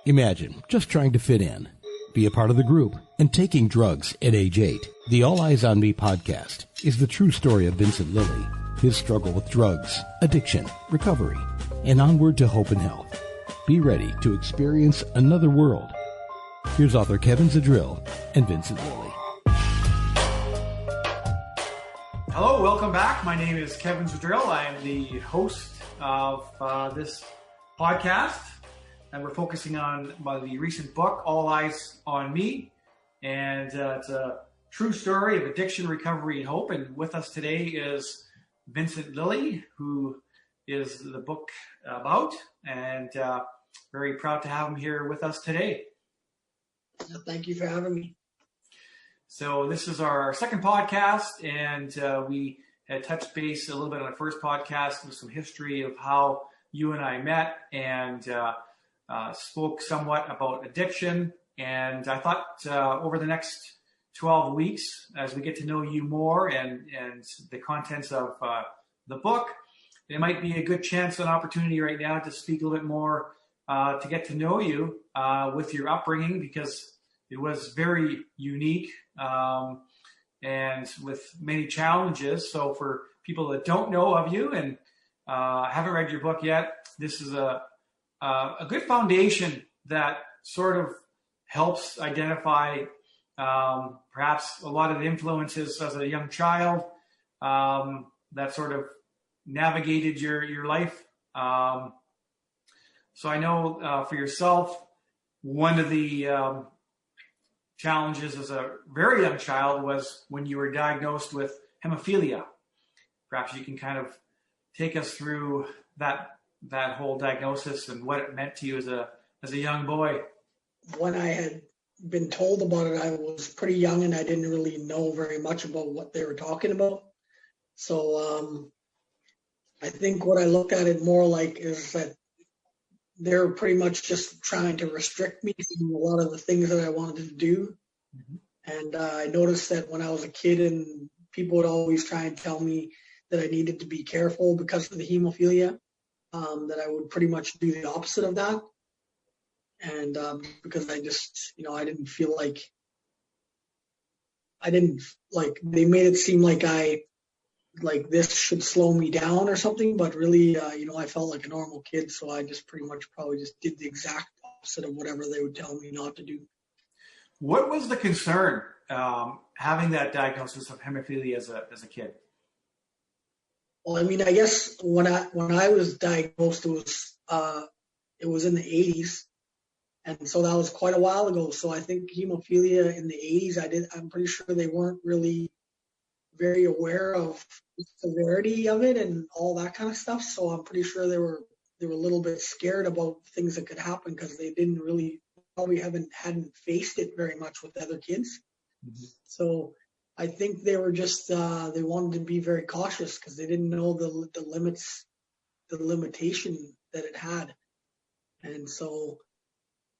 Imagine just trying to fit in, be a part of the group, and taking drugs at age 8. The All Eyes on Me podcast is the true story of Vincent Lilly, his struggle with drugs, addiction, recovery, and onward to hope and health. Be ready to experience another world. Here's author Kevin Zadrill and Vincent Lilly. Hello, welcome back. My name is Kevin Zadrill. I am the host of this podcast, and we're focusing on the recent book, All Eyes on Me. And it's a true story of addiction, recovery, and hope. And with us today is Vincent Lilly, who is the book about, and very proud to have him here with us today. Thank you for having me. So this is our second podcast, and we had touched base a little bit on the first podcast with some history of how you and I met, and spoke somewhat about addiction. And I thought over the next 12 weeks, as we get to know you more and the contents of the book, it might be a good chance, an opportunity right now to speak a little bit more, to get to know you with your upbringing, because it was very unique and with many challenges. So for people that don't know of you and haven't read your book yet, this is a good foundation that sort of helps identify perhaps a lot of the influences as a young child that sort of navigated your life. So I know for yourself, one of the challenges as a very young child was when you were diagnosed with hemophilia. Perhaps you can kind of take us through that whole diagnosis and what it meant to you as a young boy. When I had been told about it, I was pretty young and I didn't really know very much about what they were talking about. So I think what I looked at it more like is that they're pretty much just trying to restrict me from a lot of the things that I wanted to do. Mm-hmm. And I noticed that when I was a kid, and people would always try and tell me that I needed to be careful because of the hemophilia, that I would pretty much do the opposite of that. And because I just, I didn't feel like, they made it seem like this should slow me down or something, but really, I felt like a normal kid, so I just pretty much probably just did the exact opposite of whatever they would tell me not to do. What was the concern having that diagnosis of hemophilia as a kid? Well, I guess when I was diagnosed, it was in the 80s, and so that was quite a while ago. So I think hemophilia in the 80s, I'm pretty sure they weren't really very aware of the severity of it and all that kind of stuff. So I'm pretty sure they were a little bit scared about things that could happen because they didn't really probably hadn't faced it very much with other kids. Mm-hmm. So I think they were just they wanted to be very cautious because they didn't know the limits, the limitation that it had. And so,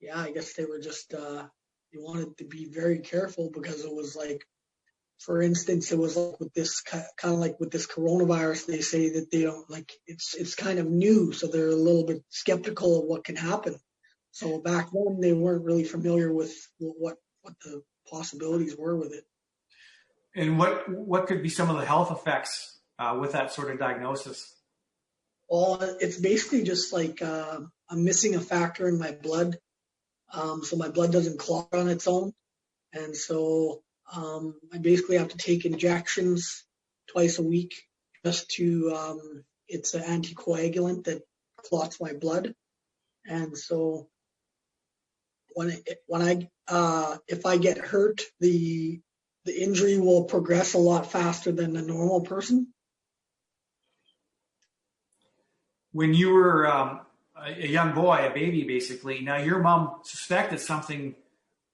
yeah, I guess they were just they wanted to be very careful because it was like, for instance, it was like with this kind of like with this coronavirus, they say that they don't it's kind of new, so they're a little bit skeptical of what can happen. So back then, they weren't really familiar with what the possibilities were with it. And what could be some of the health effects with that sort of diagnosis? Well, it's basically just like I'm missing a factor in my blood, so my blood doesn't clot on its own, and so I basically have to take injections twice a week just to, it's an anticoagulant that clots my blood. And so if I get hurt, the injury will progress a lot faster than a normal person. When you were a young boy, a baby basically, now your mom suspected something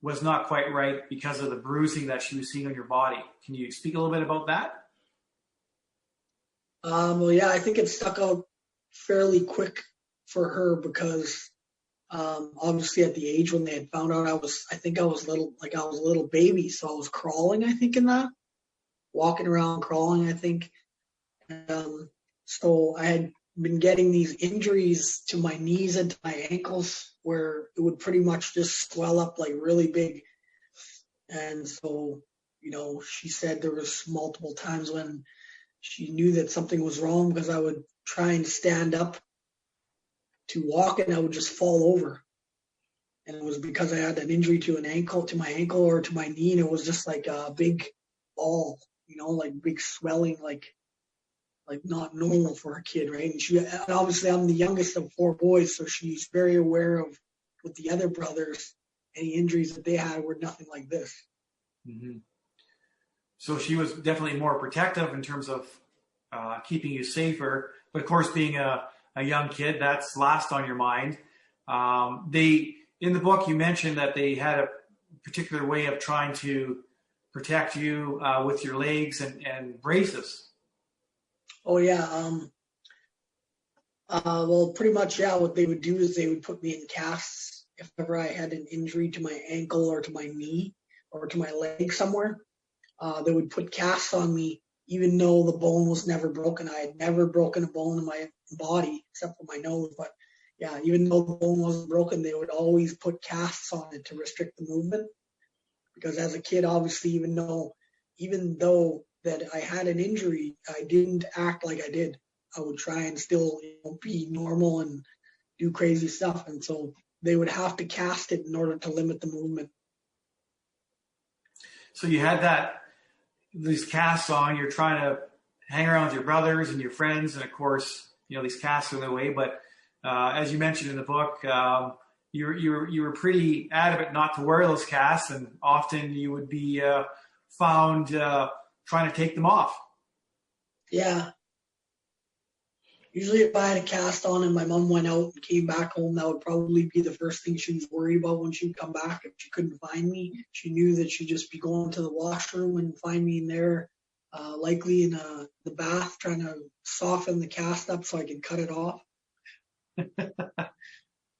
was not quite right because of the bruising that she was seeing on your body. Can you speak a little bit about that? Well, yeah, I think it stuck out fairly quick for her because obviously at the age when they had found out I was a little baby, so I was crawling, I think, in that. Walking around crawling, I think. So I had been getting these injuries to my knees and to my ankles where it would pretty much just swell up like really big. And so, she said there was multiple times when she knew that something was wrong because I would try and stand up to walk and I would just fall over. And it was because I had an injury to my ankle or to my knee, and it was just like a big ball, like big swelling, like not normal for a kid, right? And obviously I'm the youngest of 4 boys, so she's very aware of with the other brothers, any injuries that they had were nothing like this. Mm-hmm. So she was definitely more protective in terms of keeping you safer. But of course, being a young kid, that's last on your mind. In the book, you mentioned that they had a particular way of trying to protect you with your legs and braces. Oh, yeah. Well, pretty much, yeah, what they would do is they would put me in casts if ever I had an injury to my ankle or to my knee or to my leg somewhere. They would put casts on me, even though the bone was never broken. I had never broken a bone in my body except for my nose. But yeah, even though the bone wasn't broken, they would always put casts on it to restrict the movement. Because as a kid, obviously, even though that I had an injury, I didn't act like I did. I would try and still be normal and do crazy stuff. And so they would have to cast it in order to limit the movement. So you had these casts on, you're trying to hang around with your brothers and your friends, and of course, these casts are in the way. But as you mentioned in the book, you were pretty adamant not to wear those casts, and often you would be found trying to take them off. Yeah. Usually if I had a cast on and my mom went out and came back home, that would probably be the first thing she was worried about when she'd come back. If she couldn't find me, she knew that she'd just be going to the washroom and find me in there, likely in the bath, trying to soften the cast up so I could cut it off.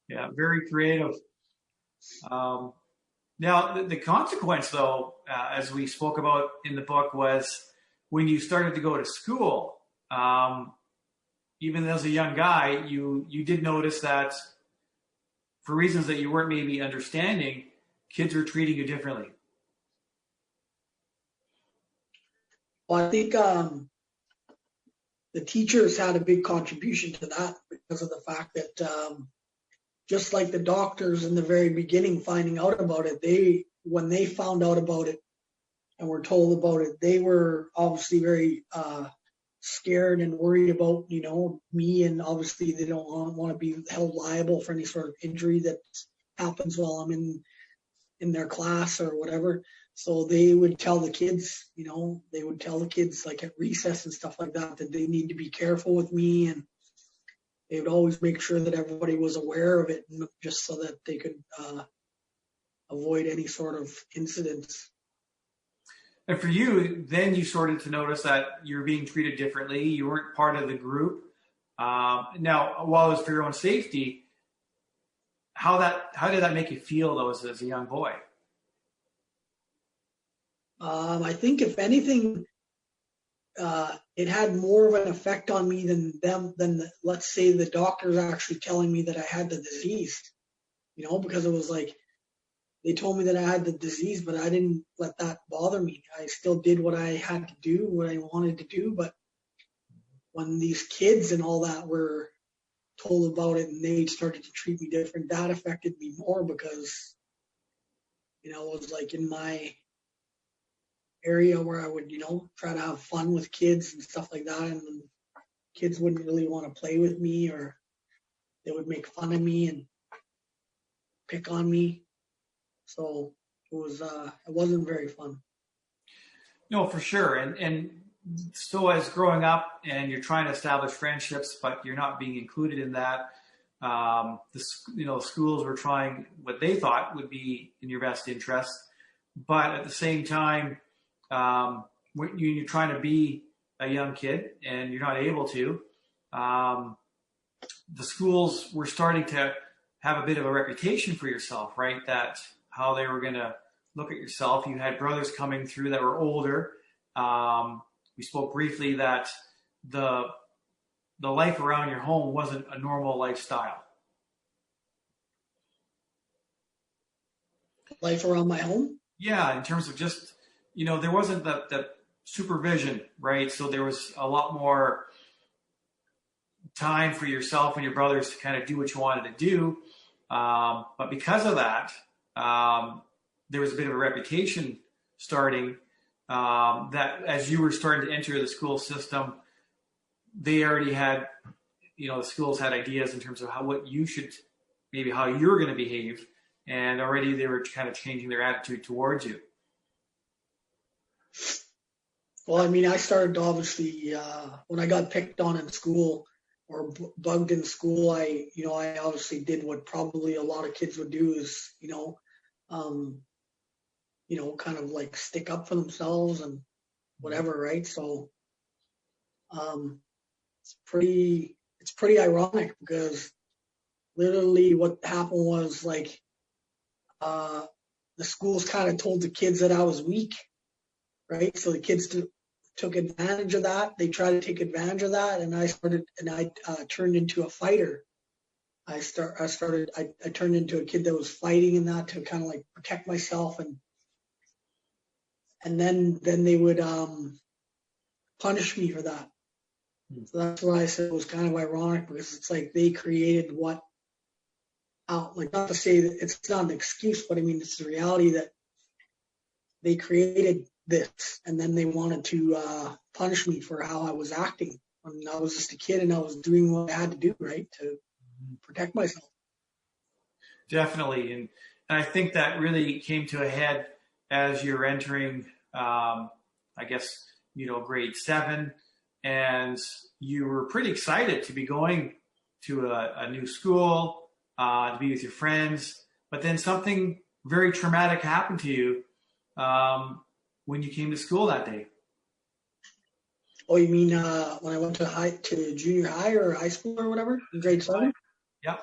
Yeah, very creative. Now, the consequence, though, as we spoke about in the book, was when you started to go to school. Even as a young guy, you did notice that for reasons that you weren't maybe understanding, kids were treating you differently. Well, I think the teachers had a big contribution to that because of the fact that just like the doctors in the very beginning finding out about it, when they found out about it and were told about it, they were obviously very scared and worried about, me, and obviously they don't want to be held liable for any sort of injury that happens while I'm in their class or whatever. So they would tell the kids, like at recess and stuff like that they need to be careful with me, and they would always make sure that everybody was aware of it, just so that they could avoid any sort of incidents. And for you, then you started to notice that you were being treated differently. You weren't part of the group. Now, while it was for your own safety, how did that make you feel, though, as a young boy? I think, if anything, it had more of an effect on me than let's say the doctors actually telling me that I had the disease. Because it was like, they told me that I had the disease, but I didn't let that bother me. I still did what I had to do, what I wanted to do. But when these kids and all that were told about it and they started to treat me different, that affected me more because, it was like in my area where I would, try to have fun with kids and stuff like that. And kids wouldn't really want to play with me, or they would make fun of me and pick on me. So it wasn't very fun. No, for sure. And so as growing up and you're trying to establish friendships, but you're not being included in that, schools were trying what they thought would be in your best interest. But at the same time, when you're trying to be a young kid and you're not able to, the schools were starting to have a bit of a reputation for yourself, right? That how they were going to look at yourself. You had brothers coming through that were older. We spoke briefly that the the life around your home wasn't a normal lifestyle. Life around my home? Yeah, in terms of just, there wasn't that supervision, right? So there was a lot more time for yourself and your brothers to kind of do what you wanted to do. But because of that, there was a bit of a reputation starting that as you were starting to enter the school system, they already had, the schools had ideas in terms of how you're going to behave. And already they were kind of changing their attitude towards you. Well, I mean, I started obviously when I got picked on in school or bugged in school. I obviously did what probably a lot of kids would do is, kind of like stick up for themselves and whatever, right? So, it's pretty ironic because literally what happened was like the schools kind of told the kids that I was weak, right? So the kids took advantage of that. They tried to take advantage of that, and I turned into a fighter. I turned into a kid that was fighting in that to kind of like protect myself, and then they would punish me for that. So that's why I said it was kind of ironic, because it's like they created like, not to say that it's not an excuse, but I mean, it's the reality that they created this, and then they wanted to punish me for how I was acting when I was just a kid and I was doing what I had to do, right, to protect myself. Definitely. And I think that really came to a head as you're entering, I guess, grade 7, and you were pretty excited to be going to a new school, to be with your friends, but then something very traumatic happened to you when you came to school that day. Oh, you mean when I went to junior high or high school or whatever in grade 7? Yep.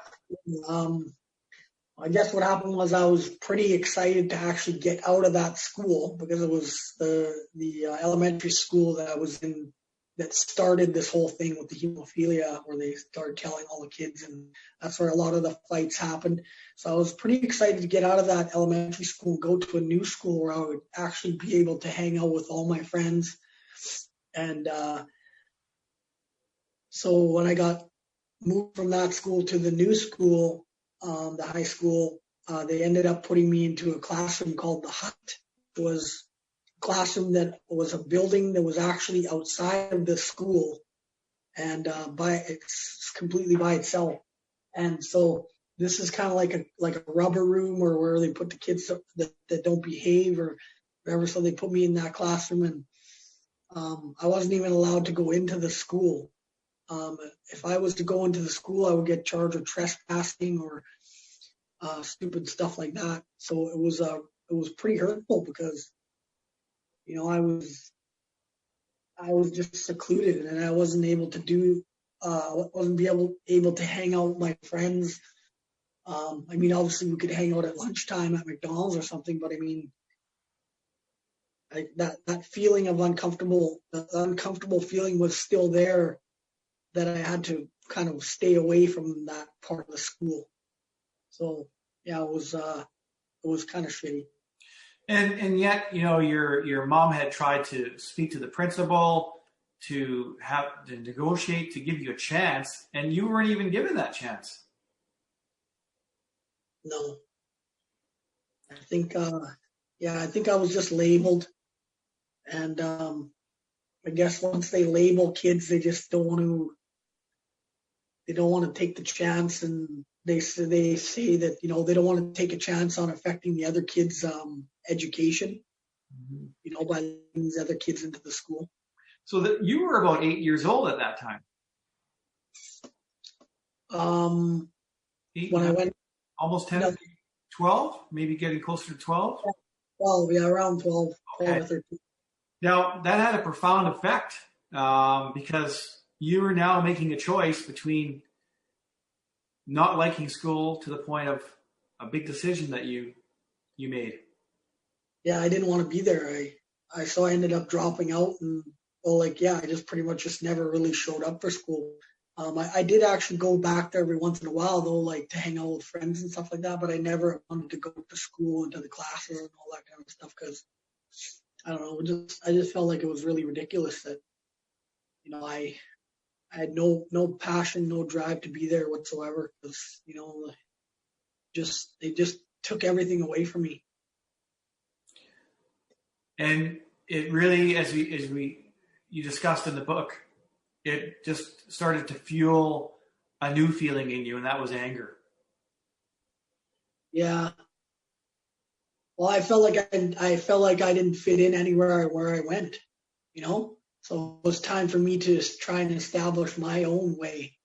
I guess what happened was I was pretty excited to actually get out of that school, because it was the elementary school that I was in that started this whole thing with the hemophilia, where they started telling all the kids, and that's where a lot of the fights happened. So I was pretty excited to get out of that elementary school, go to a new school where I would actually be able to hang out with all my friends. And so when I got moved from that school to the new school, the high school, they ended up putting me into a classroom called the Hut. It was classroom that was a building that was actually outside of the school, and it's completely by itself. And so this is kind of like a rubber room, or where they put the kids that don't behave or whatever. So they put me in that classroom, and I wasn't even allowed to go into the school. If I was to go into the school, I would get charged with trespassing or stupid stuff like that. So it was pretty hurtful, because I was just secluded, and I wasn't able to able to hang out with my friends. I mean, obviously we could hang out at lunchtime at McDonald's or something, but I mean, that feeling of the uncomfortable feeling was still there, that I had to kind of stay away from that part of the school. So yeah, it was kind of shitty. And yet, your mom had tried to speak to the principal to negotiate, to give you a chance, and you weren't even given that chance. No. I think I was just labeled, and I guess once they label kids, they just don't want to take the chance, and they say that they don't want to take a chance on affecting the other kids' education, by letting these other kids into the school. So that you were about 8 years old at that time. When I went almost 10, 12, maybe getting closer to 12. 12, yeah, around 12, okay. 12 or 13. Now that had a profound effect because you were now making a choice between not liking school to the point of a big decision that you made. Yeah, I didn't want to be there. So I ended up dropping out, and I just pretty much just never really showed up for school. I did actually go back there every once in a while, though, like to hang out with friends and stuff like that. But I never wanted to go to school and to the classes and all that kind of stuff because I don't know. I just felt like it was really ridiculous that I had no passion, no drive to be there whatsoever because they just took everything away from me. And it really, as you discussed in the book, it just started to fuel a new feeling in you, and that was anger. Yeah. Well, I felt like I didn't fit in anywhere where I went, So it was time for me to try and establish my own way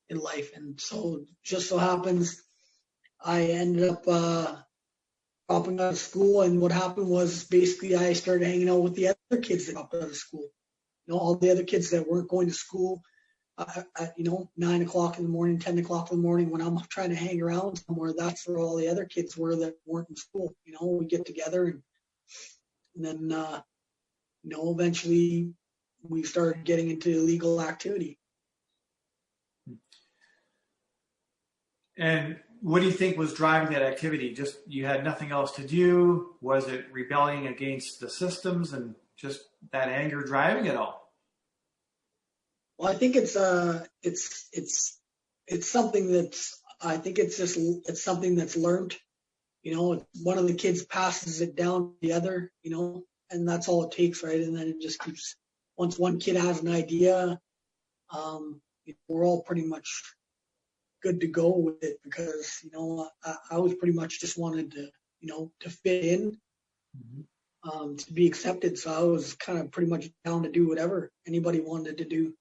in life. And so just so happens I ended up dropping out of school, and what happened was basically I started hanging out with the other kids that dropped out of school. All the other kids that weren't going to school at 9 o'clock in the morning, 10 o'clock in the morning when I'm trying to hang around somewhere, that's where all the other kids were that weren't in school. We get together and then, eventually we started getting into illegal activity. And what do you think was driving that activity? Just you had nothing else to do? Was it rebelling against the systems and just that anger driving it all? Well, I think it's something that's it's something that's learned. One of the kids passes it down to the other, and that's all it takes, right? And then it just keeps. Once one kid has an idea, we're all pretty much good to go with it because I was pretty much just wanted to to fit in, to be accepted. So I was kind of pretty much down to do whatever anybody wanted to do.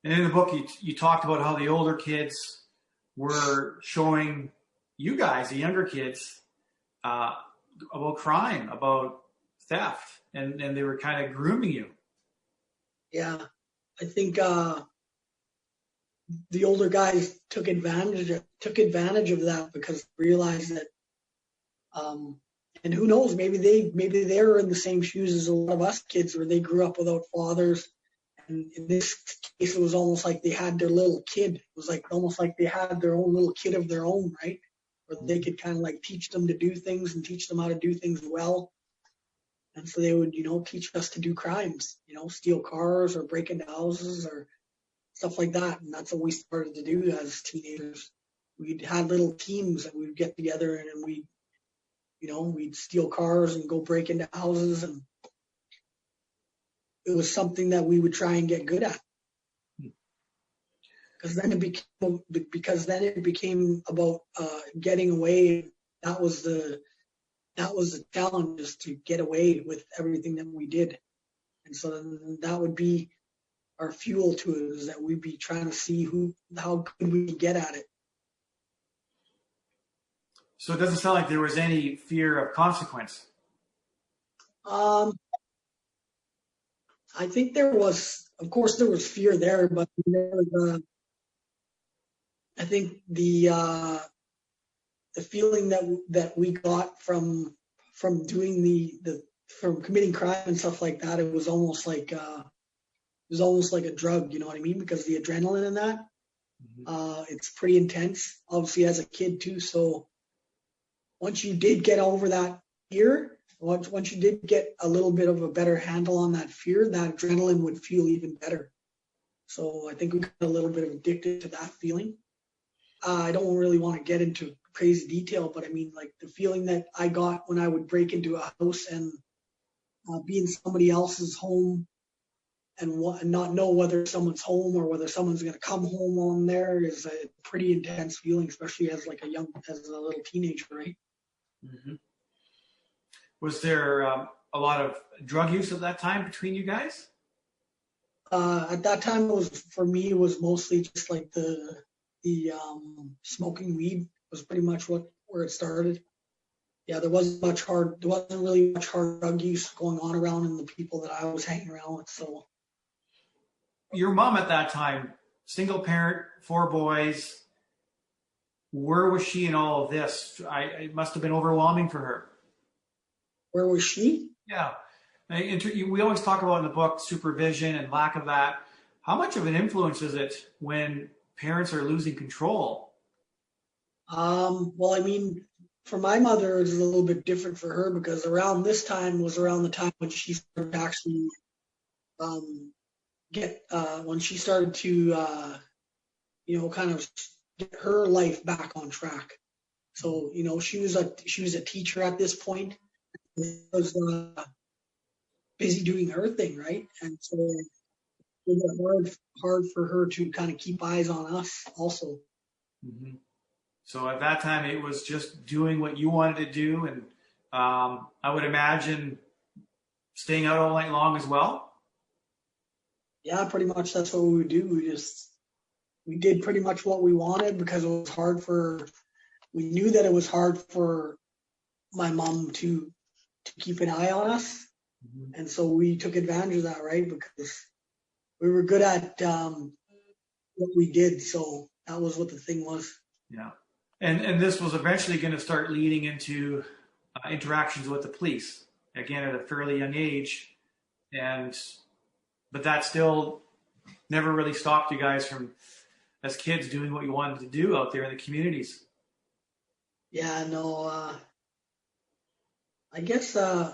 And in the book, you talked about how the older kids were showing you guys, the younger kids, about crime, about theft, and they were kind of grooming you. Yeah, I think the older guys took advantage of that because they realized that, and who knows, maybe they were in the same shoes as a lot of us kids, where they grew up without fathers. And in this case, it was almost like they had their little kid. It was almost like they had their own little kid of their own, right? Where they could kind of like teach them to do things and teach them how to do things well. And so they would, teach us to do crimes, steal cars or break into houses or stuff like that. And that's what we started to do as teenagers. We'd had little teams that we'd get together and we'd steal cars and go break into houses, and it was something that we would try and get good at. Because then it became about getting away. That was the challenge, is to get away with everything that we did. And so then that would be our fuel to it, is that we'd be trying to see how good we could get at it. So it doesn't sound like there was any fear of consequence. I think there was, of course, there was fear there, but there was, I think the feeling that we got from doing from committing crime and stuff like that, it was almost like a drug, you know what I mean? Because the adrenaline in that, it's pretty intense, obviously as a kid too. So once you did get over that fear, once you did get a little bit of a better handle on that fear, that adrenaline would feel even better. So I think we got a little bit addicted to that feeling. I don't really want to get into crazy detail, but I mean, like the feeling that I got when I would break into a house and be in somebody else's home and not know whether someone's home or whether someone's going to come home on there is a pretty intense feeling, especially as a little teenager, right? Mm-hmm. Was there a lot of drug use at that time between you guys? At that time, it was mostly just like the smoking weed was pretty much where it started. Yeah, there wasn't really much hard drug use going on around in the people that I was hanging around with. So, your mom at that time, single parent, 4 boys. Where was she in all of this? It must have been overwhelming for her. Where was she? Yeah. We always talk about in the book supervision and lack of that. How much of an influence is it when parents are losing control? Well, I mean, for my mother, it was a little bit different for her because around this time was around the time when she started to actually um, when she started to, kind of get her life back on track. So, she was a teacher at this point. Was busy doing her thing, right? And so it was hard for her to kind of keep eyes on us also. Mm-hmm. So at that time, it was just doing what you wanted to do, and I would imagine staying out all night long as well. Yeah, pretty much that's what we would do. We did pretty much what we wanted because it was hard we knew that it was hard for my mom to keep an eye on us. Mm-hmm. And so we took advantage of that, right? Because we were good at what we did. So that was what the thing was. Yeah. And this was eventually going to start leading into interactions with the police, again, at a fairly young age. But that still never really stopped you guys from, as kids, doing what you wanted to do out there in the communities. Yeah, no, I guess I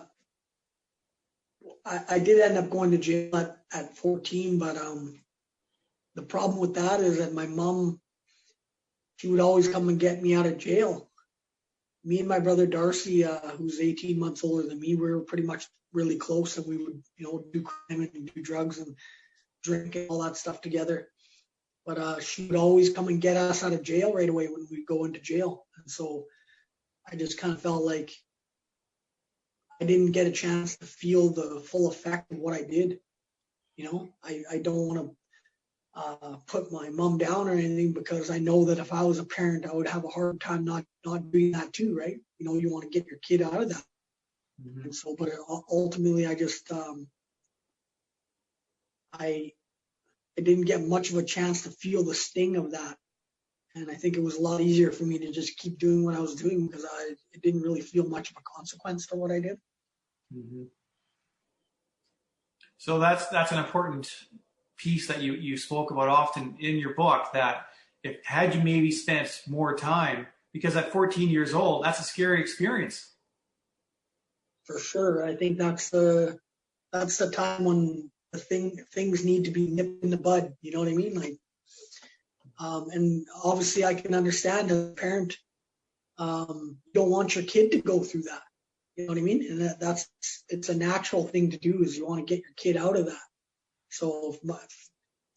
did end up going to jail at 14, but the problem with that is that my mom, she would always come and get me out of jail. Me and my brother Darcy, who's 18 months older than me, we were pretty much really close, and we would, do crime and do drugs and drink and all that stuff together. But she would always come and get us out of jail right away when we go into jail. And so I just kind of felt like I didn't get a chance to feel the full effect of what I did. I don't want to put my mom down or anything, because I know that if I was a parent, I would have a hard time not doing that too, right? You want to get your kid out of that. Mm-hmm. And so, but ultimately, I just I didn't get much of a chance to feel the sting of that, and I think it was a lot easier for me to just keep doing what I was doing because it didn't really feel much of a consequence for what I did. Mm-hmm. So that's an important piece that you spoke about often in your book, that had you maybe spent more time, because at 14 years old, that's a scary experience. For sure. I think that's the time when things need to be nipped in the bud. You know what I mean? Like, and obviously I can understand as a parent, you don't want your kid to go through that. You know what I mean? And it's a natural thing to do, is you want to get your kid out of that. So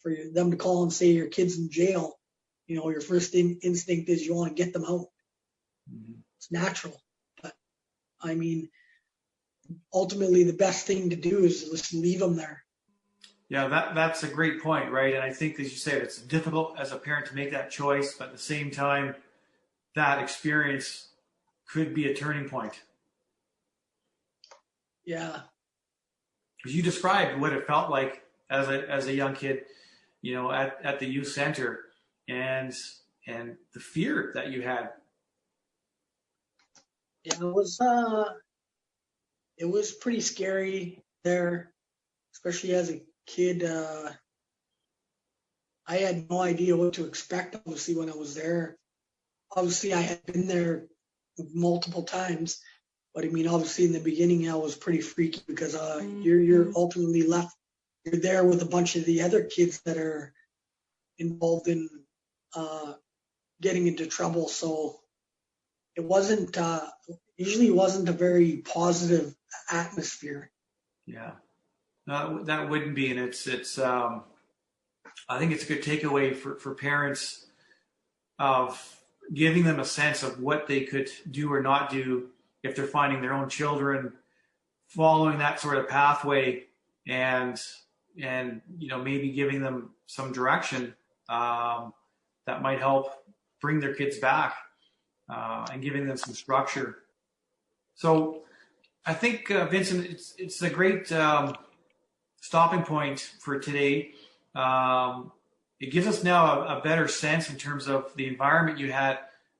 for them to call and say your kid's in jail, your first instinct is you want to get them out. Mm-hmm. It's natural. But I mean, ultimately the best thing to do is just leave them there. Yeah, that's a great point, right? And I think, as you said, it's difficult as a parent to make that choice, but at the same time, that experience could be a turning point. Yeah. Because you described what it felt like as a young kid, at the youth center, and the fear that you had. Yeah, it was pretty scary there, especially as a kid. I had no idea what to expect, obviously, when I was there. Obviously, I had been there multiple times, but I mean, obviously, in the beginning, I was pretty freaky because you're ultimately left. You're there with a bunch of the other kids that are involved in getting into trouble. So it wasn't usually wasn't a very positive atmosphere. Yeah, that wouldn't be, and it's I think it's a good takeaway for parents of giving them a sense of what they could do or not do if they're finding their own children following that sort of pathway, and maybe giving them some direction that might help bring their kids back, and giving them some structure. So I think, Vincent, it's a great stopping point for today. It gives us now a better sense in terms of the environment you had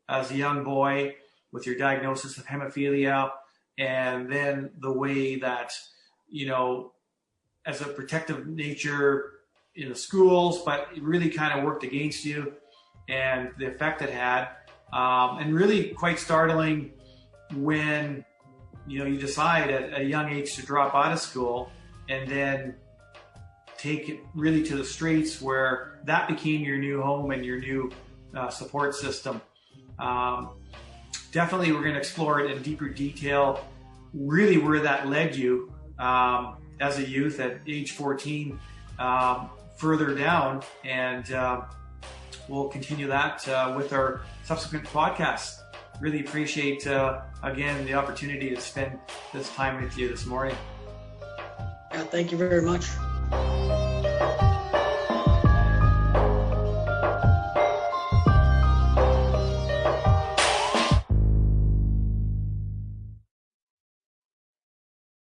as a young boy with your diagnosis of hemophilia, and then the way that, as a protective nature, in the schools, but it really kind of worked against you and the effect it had. And really quite startling when, you decide at a young age to drop out of school and then take it really to the streets, where that became your new home and your new support system. Definitely we're going to explore it in deeper detail, really where that led you as a youth at age 14 further down, and we'll continue that with our subsequent podcasts. Really appreciate, again, the opportunity to spend this time with you this morning. Yeah, thank you very much.